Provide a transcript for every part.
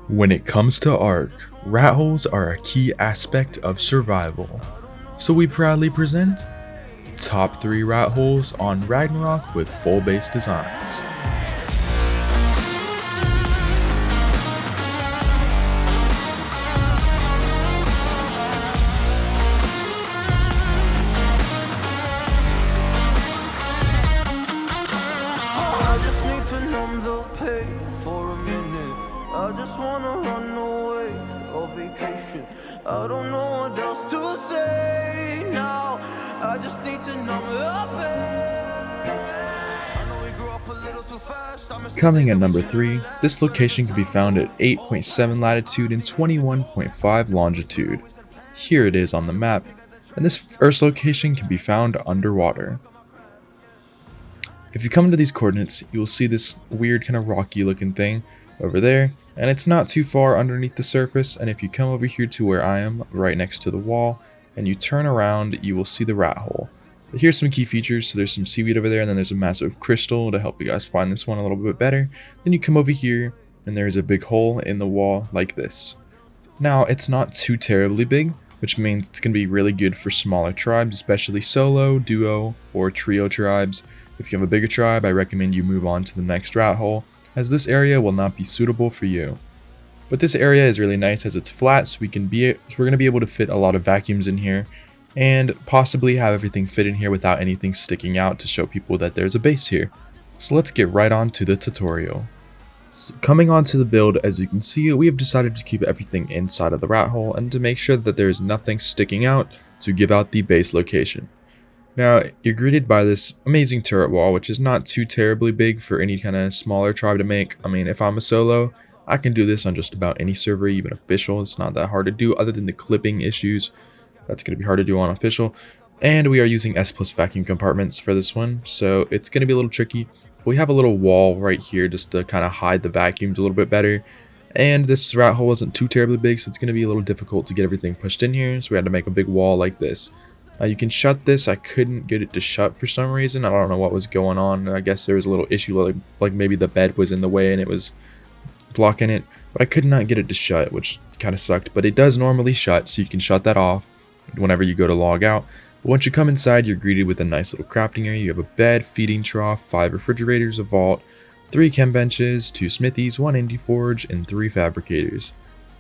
When it comes to ARK, rat holes are a key aspect of survival. So we proudly present top 3 rat holes on Ragnarok with full base designs. I just need to numb the pain for a minute. I just wanna run away on vacation. I don't know what else to say now. I just need to numb the pain. I know we grew up a little too fast. Coming at number 3, this location can be found at 8.7 latitude and 21.5 longitude. Here it is on the map, and this first location can be found underwater. If you come to these coordinates, you will see this weird kind of rocky looking thing over there, and it's not too far underneath the surface. And if you come over here to where I am, right next to the wall, and you turn around, you will see the rat hole. But here's some key features. So there's some seaweed over there, and then there's a massive crystal to help you guys find this one a little bit better. Then you come over here, and there's a big hole in the wall like this. Now, it's not too terribly big, which means it's going to be really good for smaller tribes, especially solo, duo, or trio tribes. If you have a bigger tribe, I recommend you move on to the next rat hole, as this area will not be suitable for you. But this area is really nice as it's flat, so we're going to be able to fit a lot of vacuums in here, and possibly have everything fit in here without anything sticking out to show people that there's a base here. So let's get right on to the tutorial. So coming on to the build, as you can see, we have decided to keep everything inside of the rat hole and to make sure that there is nothing sticking out to give out the base location. Now, you're greeted by this amazing turret wall, which is not too terribly big for any kind of smaller tribe to make. I mean, if I'm a solo, I can do this on just about any server, even official. It's not that hard to do, other than the clipping issues. That's going to be hard to do on official. And we are using S+ vacuum compartments for this one, so it's going to be a little tricky. We have a little wall right here just to kind of hide the vacuums a little bit better. And this rat hole isn't too terribly big, so it's going to be a little difficult to get everything pushed in here. So we had to make a big wall like this. You can shut this. I couldn't get it to shut for some reason. I don't know what was going on. I guess there was a little issue, like maybe the bed was in the way and it was blocking it. But I could not get it to shut, which kind of sucked. But it does normally shut, so you can shut that off whenever you go to log out. But once you come inside, you're greeted with a nice little crafting area. You have a bed, feeding trough, 5 refrigerators, a vault, 3 chem benches, 2 smithies, 1 indie forge, and 3 fabricators.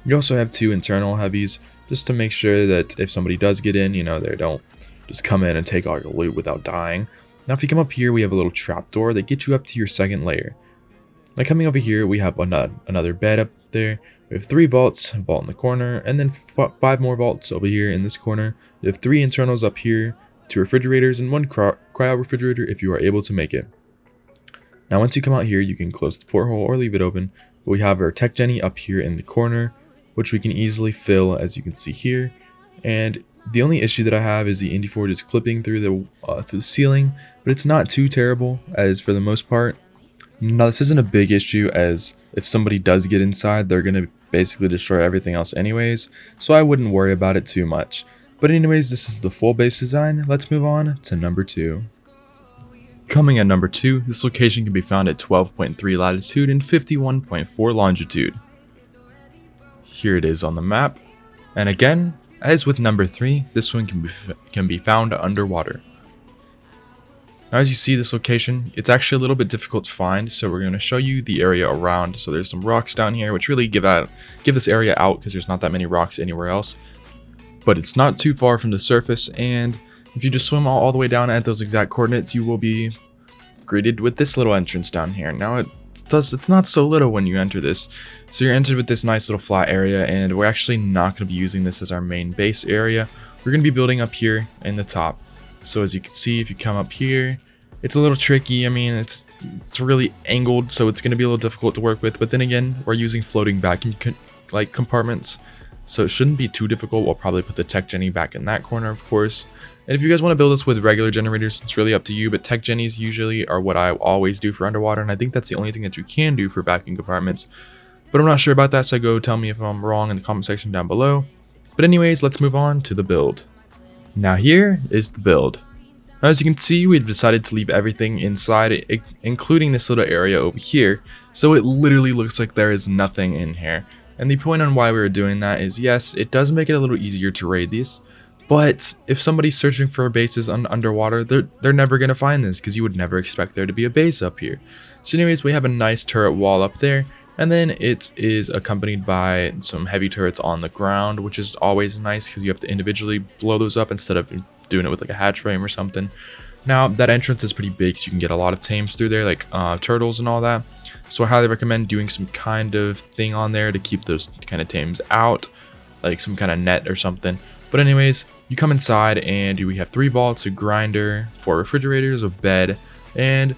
You also have 2 internal heavies, just to make sure that if somebody does get in, they don't just come in and take all your loot without dying. Now if you come up here, we have a little trapdoor that gets you up to your second layer. Now coming over here, we have another bed up there. We have 3 vaults, a vault in the corner, and then 5 more vaults over here in this corner. You have 3 internals up here, 2 refrigerators, and 1 cryo refrigerator if you are able to make it. Now once you come out here, you can close the porthole or leave it open. But we have our tech genny up here in the corner, which we can easily fill, as you can see here. And the only issue that I have is the indie forge is clipping through the ceiling, but it's not too terrible, as for the most part. Now this isn't a big issue, as if somebody does get inside, they're going to basically destroy everything else anyways, so I wouldn't worry about it too much. But anyways, this is the full base design. Let's move on to number 2. Coming at number 2, this location can be found at 12.3 latitude and 51.4 longitude. Here it is on the map, and again, as with number 3, this one can be found underwater. Now as you see this location, it's actually a little bit difficult to find, so we're going to show you the area around. So there's some rocks down here, which really give this area out, because there's not that many rocks anywhere else. But it's not too far from the surface, and if you just swim all the way down at those exact coordinates, you will be greeted with this little entrance down here. Now it's not so little when you enter this. So you're entered with this nice little flat area, and we're actually not going to be using this as our main base area. We're going to be building up here in the top. So as you can see, if you come up here, it's a little tricky. I mean, it's really angled, so it's going to be a little difficult to work with. But then again, we're using floating vacuum compartments, so it shouldn't be too difficult. We'll probably put the tech genny back in that corner, of course. And if you guys want to build this with regular generators, it's really up to you, but tech gennies usually are what I always do for underwater, and I think that's the only thing that you can do for vacuum compartments. But I'm not sure about that, so go tell me if I'm wrong in the comment section down below. But anyways, let's move on to the build. Now here is the build. Now as you can see, we've decided to leave everything inside, including this little area over here, so it literally looks like there is nothing in here. And the point on why we were doing that is, yes, it does make it a little easier to raid these, but if somebody's searching for bases underwater, they're never going to find this because you would never expect there to be a base up here. So anyways, we have a nice turret wall up there, and then it is accompanied by some heavy turrets on the ground, which is always nice because you have to individually blow those up instead of doing it with like a hatch frame or something. Now, that entrance is pretty big, so you can get a lot of tames through there, like turtles and all that. So I highly recommend doing some kind of thing on there to keep those kind of tames out, like some kind of net or something. But anyways, you come inside and we have 3 vaults, a grinder, 4 refrigerators, a bed, and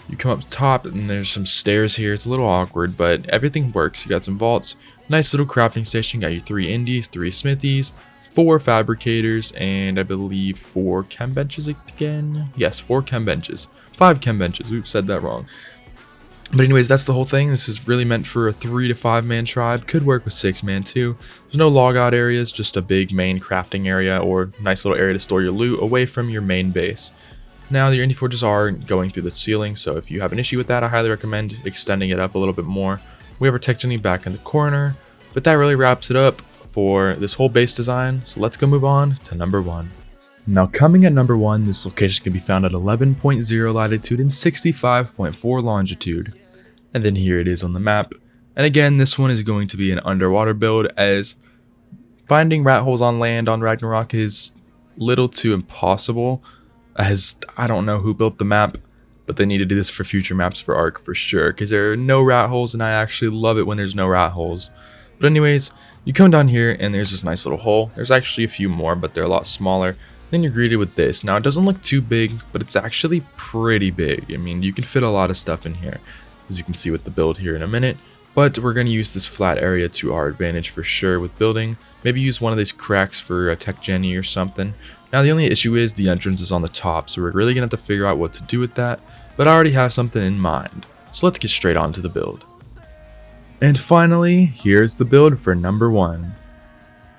you come up top and there's some stairs here. It's a little awkward, but everything works. You got some vaults, nice little crafting station, got your 3 indies, 3 smithies, 4 fabricators, and I believe 4 chem benches again. Yes, 4 chem benches. 5 chem benches. Oops, said that wrong. But anyways, that's the whole thing. This is really meant for a 3 to 5 man tribe. Could work with 6 man too. There's no logout areas, just a big main crafting area or nice little area to store your loot away from your main base. Now, your indie forges are going through the ceiling, so if you have an issue with that, I highly recommend extending it up a little bit more. We have our tech genie back in the corner, but that really wraps it up for this whole base design, so let's go move on to number 1. Now, coming at number 1, this location can be found at 11.0 latitude and 65.4 longitude. And then here it is on the map. And again, this one is going to be an underwater build, as finding rat holes on land on Ragnarok is little to impossible, as I don't know who built the map, but they need to do this for future maps for ARK for sure, because there are no rat holes, and I actually love it when there's no rat holes. But anyways, you come down here and there's this nice little hole. There's actually a few more, but they're a lot smaller. Then you're greeted with this. Now, it doesn't look too big, but it's actually pretty big. I mean, you can fit a lot of stuff in here, as you can see with the build here in a minute. But we're going to use this flat area to our advantage for sure with building. Maybe use one of these cracks for a tech genie or something. Now, the only issue is the entrance is on the top, so we're really going to have to figure out what to do with that. But I already have something in mind. So let's get straight on to the build. And finally, here's the build for number 1.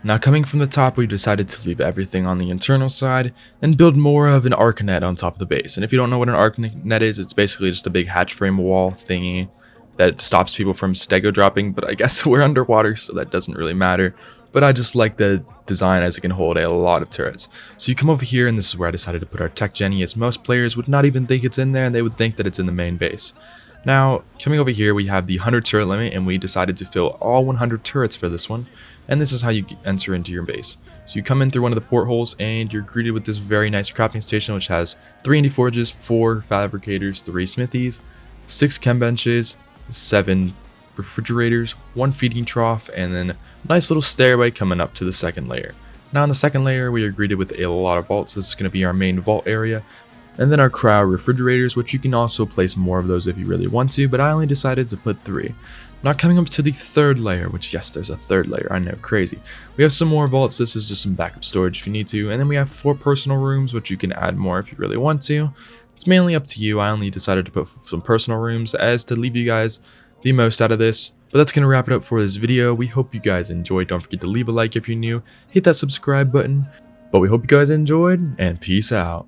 Now, coming from the top, we decided to leave everything on the internal side and build more of an ARK net on top of the base. And if you don't know what an ARK net is, it's basically just a big hatch frame wall thingy that stops people from stego dropping, but I guess we're underwater, so that doesn't really matter. But I just like the design, as it can hold a lot of turrets. So you come over here, and this is where I decided to put our tech genie, as most players would not even think it's in there, and they would think that it's in the main base. Now, coming over here, we have the 100 turret limit, and we decided to fill all 100 turrets for this one. And this is how you enter into your base. So you come in through one of the portholes, and you're greeted with this very nice crafting station, which has 3 indie forges, 4 fabricators, 3 smithies, 6 chem benches, 7 refrigerators, 1 feeding trough, and then a nice little stairway coming up to the second layer. Now, in the second layer, we are greeted with a lot of vaults. This is going to be our main vault area. And then our cryo refrigerators, which you can also place more of those if you really want to, but I only decided to put 3. Now, coming up to the third layer, which, yes, there's a third layer, I know, crazy. We have some more vaults. This is just some backup storage if you need to. And then we have 4 personal rooms, which you can add more if you really want to. It's mainly up to you. I only decided to put some personal rooms as to leave you guys the most out of this. But that's going to wrap it up for this video. We hope you guys enjoyed. Don't forget to leave a like if you're new. Hit that subscribe button. But we hope you guys enjoyed, and peace out.